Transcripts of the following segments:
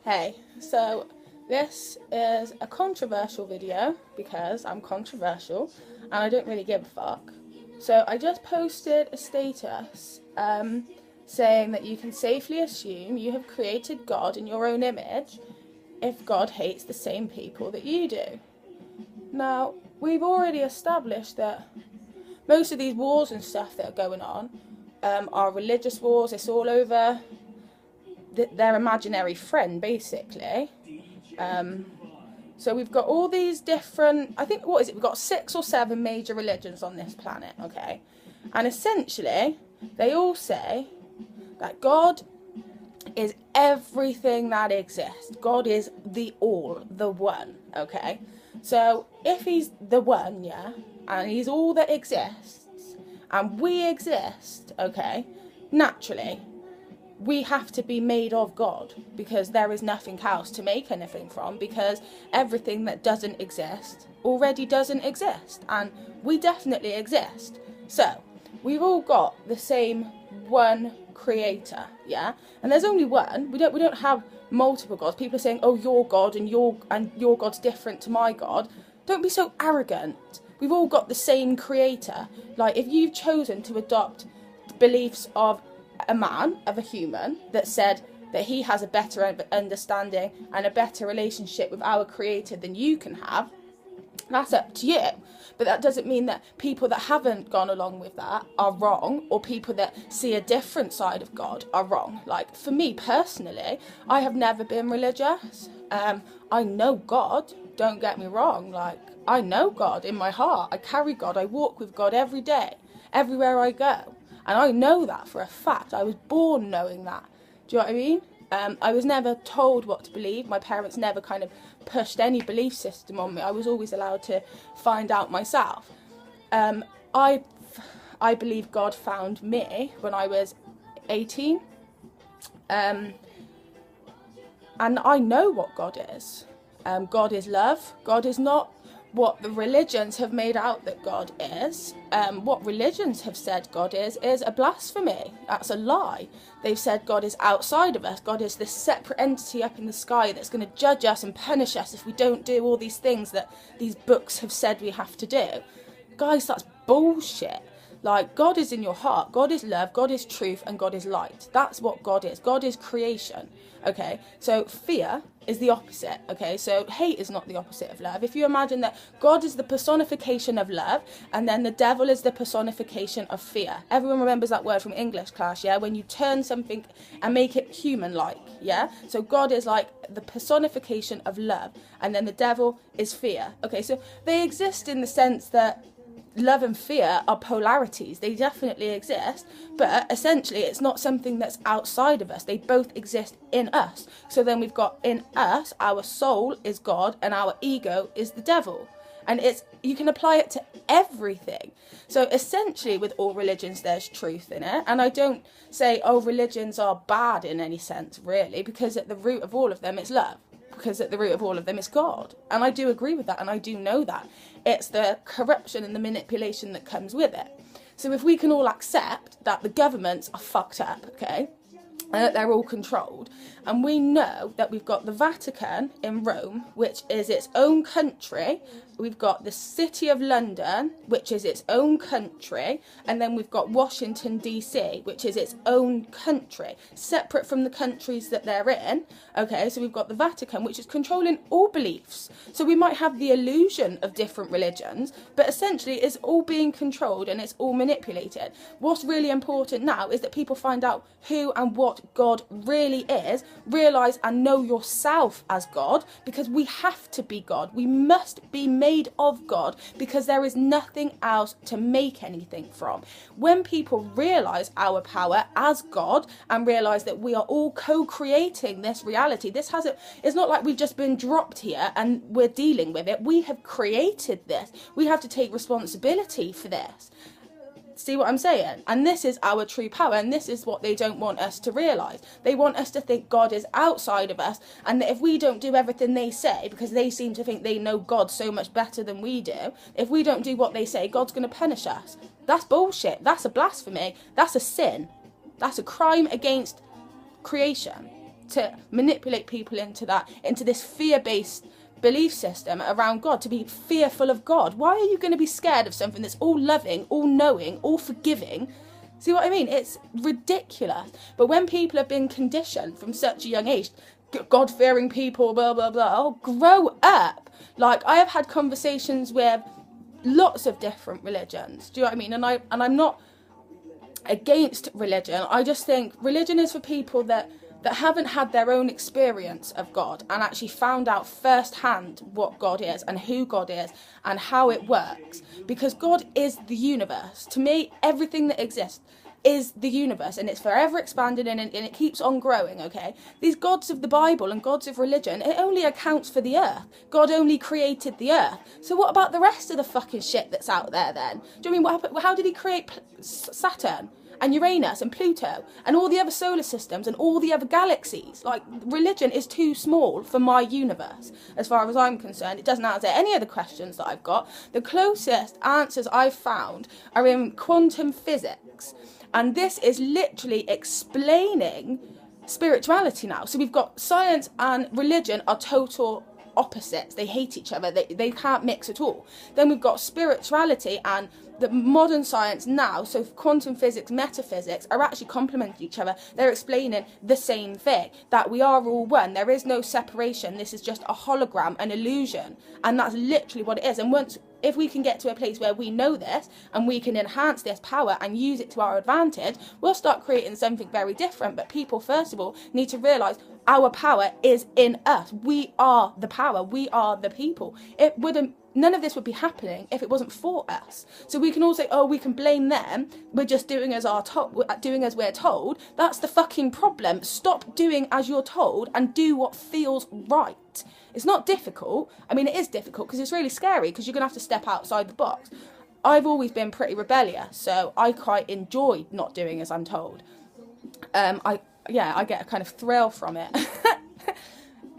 Hey, so this is a controversial video because I'm controversial and I don't really give a fuck. So I just posted a status saying that you can safely assume you have created God in your own image if God hates the same people that you do. Now, we've already established that most of these wars and stuff that are going on are religious wars. It's all over their imaginary friend, basically. So we've got all these different, I think, what is it? We've got 6 or 7 major religions on this planet, okay? And essentially, they all say that God is everything that exists. God is the all, the one, okay? So if he's the one, yeah, and he's all that exists, and we exist, okay, naturally, we have to be made of God, because there is nothing else to make anything from, because everything that doesn't exist already doesn't exist, and we definitely exist. So we've all got the same one creator, yeah, and there's only one. We don't have multiple gods. People are saying, oh, your God and your God's different to my God. Don't be so arrogant. We've all got the same creator. Like, if you've chosen to adopt the beliefs of a man, of a human, that said that he has a better understanding and a better relationship with our creator than you can have, that's up to you. But that doesn't mean that people that haven't gone along with that are wrong, or people that see a different side of God are wrong. Like, for me personally, I have never been religious. I know God, don't get me wrong. Like, I know God in my heart. I carry God. I walk with God every day, everywhere I go. And I know that for a fact. I was born knowing that. Do you know what I mean? I was never told what to believe. My parents never kind of pushed any belief system on me. I was always allowed to find out myself. I believe God found me when I was 18. And I know what God is. God is love. God is not what the religions have made out that God is. What religions have said God is a blasphemy. That's a lie. They've said God is outside of us. God is this separate entity up in the sky that's going to judge us and punish us if we don't do all these things that these books have said we have to do. Guys, that's bullshit. Like, God is in your heart. God is love, God is truth, and God is light. That's what God is. God is creation, okay? So fear is the opposite, okay? So hate is not the opposite of love. If you imagine that God is the personification of love, and then the devil is the personification of fear. Everyone remembers that word from English class, yeah? When you turn something and make it human-like, yeah? So God is like the personification of love, and then the devil is fear, okay? So they exist in the sense that love and fear are polarities. They definitely exist, but essentially it's not something that's outside of us. They both exist in us. So then we've got in us, our soul is God and our ego is the devil. And you can apply it to everything. So essentially with all religions there's truth in it. And I don't say, oh, religions are bad in any sense, really, because at the root of all of them it's love. Because at the root of all of them is God. And I do agree with that, and I do know that. It's the corruption and the manipulation that comes with it. So if we can all accept that the governments are fucked up, okay, and that they're all controlled, and we know that we've got the Vatican in Rome, which is its own country, we've got the City of London, which is its own country, and then we've got Washington DC, which is its own country, separate from the countries that they're in, okay? So we've got the Vatican, which is controlling all beliefs. So we might have the illusion of different religions, but essentially it's all being controlled and it's all manipulated. What's really important now is that people find out who and what God really is, realise and know yourself as God, because we have to be God. We must be made of God, because there is nothing else to make anything from. When people realise our power as God and realise that we are all co-creating this reality, it's not like we've just been dropped here and we're dealing with it. We have created this. We have to take responsibility for this. See what I'm saying? And this is our true power, and this is what they don't want us to realise. They want us to think God is outside of us, and that if we don't do everything they say, because they seem to think they know God so much better than we do, if we don't do what they say, God's going to punish us. That's bullshit. That's a blasphemy. That's a sin. That's a crime against creation. to manipulate people into this fear-based belief system around God, to be fearful of God. Why are you going to be scared of something that's all loving, all knowing, all forgiving? See what I mean? It's ridiculous. But when people have been conditioned from such a young age, God-fearing people, blah, blah, blah, oh, grow up. Like, I have had conversations with lots of different religions. Do you know what I mean? And I'm not against religion. I just think religion is for people that haven't had their own experience of God and actually found out firsthand what God is and who God is and how it works. Because God is the universe. To me, everything that exists is the universe, and it's forever expanding and it keeps on growing, okay? These gods of the Bible and gods of religion, it only accounts for the earth. God only created the earth. So what about the rest of the fucking shit that's out there then? Do you know what I mean? What happened? How did he create Saturn and Uranus and Pluto and all the other solar systems and all the other galaxies? Like, religion is too small for my universe, as far as I'm concerned. It doesn't answer any of the questions that I've got. The closest answers I've found are in quantum physics. And this is literally explaining spirituality now. So we've got science and religion are total opposites. They hate each other. They can't mix at all. Then we've got spirituality and the modern science now, so quantum physics, metaphysics, are actually complementing each other. They're explaining the same thing, that we are all one. There is no separation. This is just a hologram, an illusion. And that's literally what it is. And if we can get to a place where we know this and we can enhance this power and use it to our advantage, we'll start creating something very different. But people, first of all, need to realise our power is in us. We are the power. We are the people. None of this would be happening if it wasn't for us. So we can all say, oh, we can blame them. We're just doing as we're told. That's the fucking problem. Stop doing as you're told and do what feels right. It's not difficult. I mean, it is difficult because it's really scary because you're going to have to step outside the box. I've always been pretty rebellious, so I quite enjoy not doing as I'm told. I get a kind of thrill from it.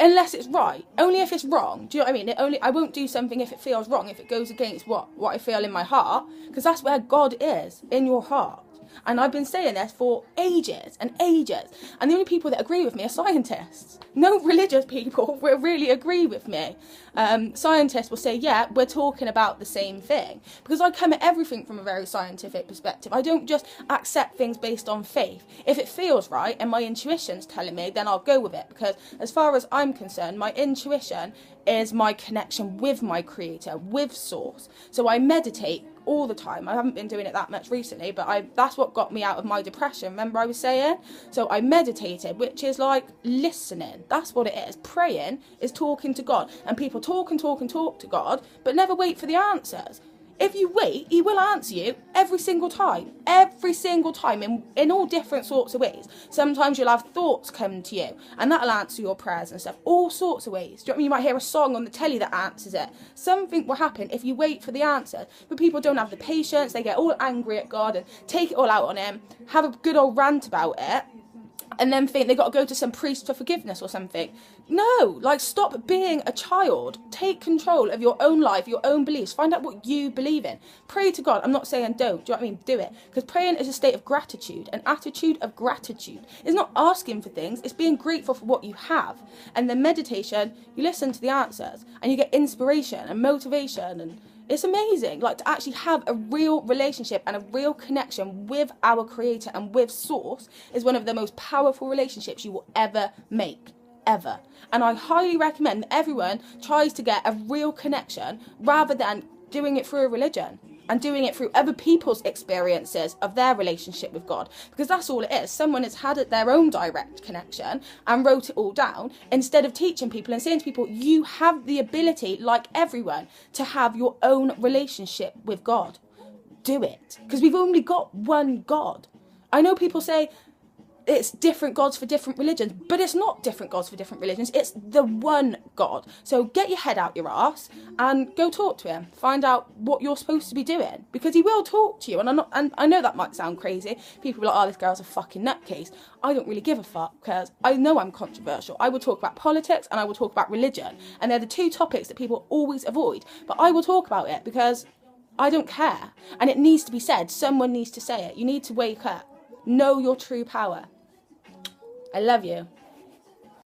Unless it's right. Only if it's wrong. Do you know what I mean? I won't do something if it feels wrong, if it goes against what I feel in my heart, because that's where God is, in your heart. And I've been saying this for ages and ages. And the only people that agree with me are scientists. No religious people will really agree with me. Scientists will say, yeah, we're talking about the same thing. Because I come at everything from a very scientific perspective. I don't just accept things based on faith. If it feels right and my intuition's telling me, then I'll go with it. Because as far as I'm concerned, my intuition is my connection with my creator, with source. So I meditate all the time. I haven't been doing it that much recently, but that's what got me out of my depression. Remember I was saying? So I meditated, which is like listening. That's what it is. Praying is talking to God. And people talk and talk and talk to God, but never wait for the answers. If you wait, he will answer you every single time in all different sorts of ways. Sometimes you'll have thoughts come to you and that'll answer your prayers and stuff, all sorts of ways. Do you know what I mean? You might hear a song on the telly that answers it. Something will happen if you wait for the answer. But people don't have the patience. They get all angry at God and take it all out on him, have a good old rant about it, and then think they got to go to some priest for forgiveness or something. No, like, stop being a child. Take control of your own life, your own beliefs. Find out what you believe in. Pray to God. I'm not saying don't. Do you know what I mean? Do it. Because praying is a state of gratitude, an attitude of gratitude. It's not asking for things. It's being grateful for what you have. And then meditation, you listen to the answers and you get inspiration and motivation, and it's amazing. Like, to actually have a real relationship and a real connection with our creator and with source is one of the most powerful relationships you will ever make. Ever. And I highly recommend that everyone tries to get a real connection rather than doing it through a religion and doing it through other people's experiences of their relationship with God. Because that's all it is. Someone has had their own direct connection and wrote it all down, instead of teaching people and saying to people, you have the ability, like everyone, to have your own relationship with God. Do it. Because we've only got one God. I know people say it's different gods for different religions, but it's not different gods for different religions. It's the one God. So get your head out your ass and go talk to him. Find out what you're supposed to be doing, because he will talk to you. And I know that might sound crazy. People are like, oh, this girl's a fucking nutcase. I don't really give a fuck, because I know I'm controversial. I will talk about politics and I will talk about religion, and they're the two topics that people always avoid. But I will talk about it because I don't care, and it needs to be said. Someone needs to say it. You need to wake up. Know your true power. I love you.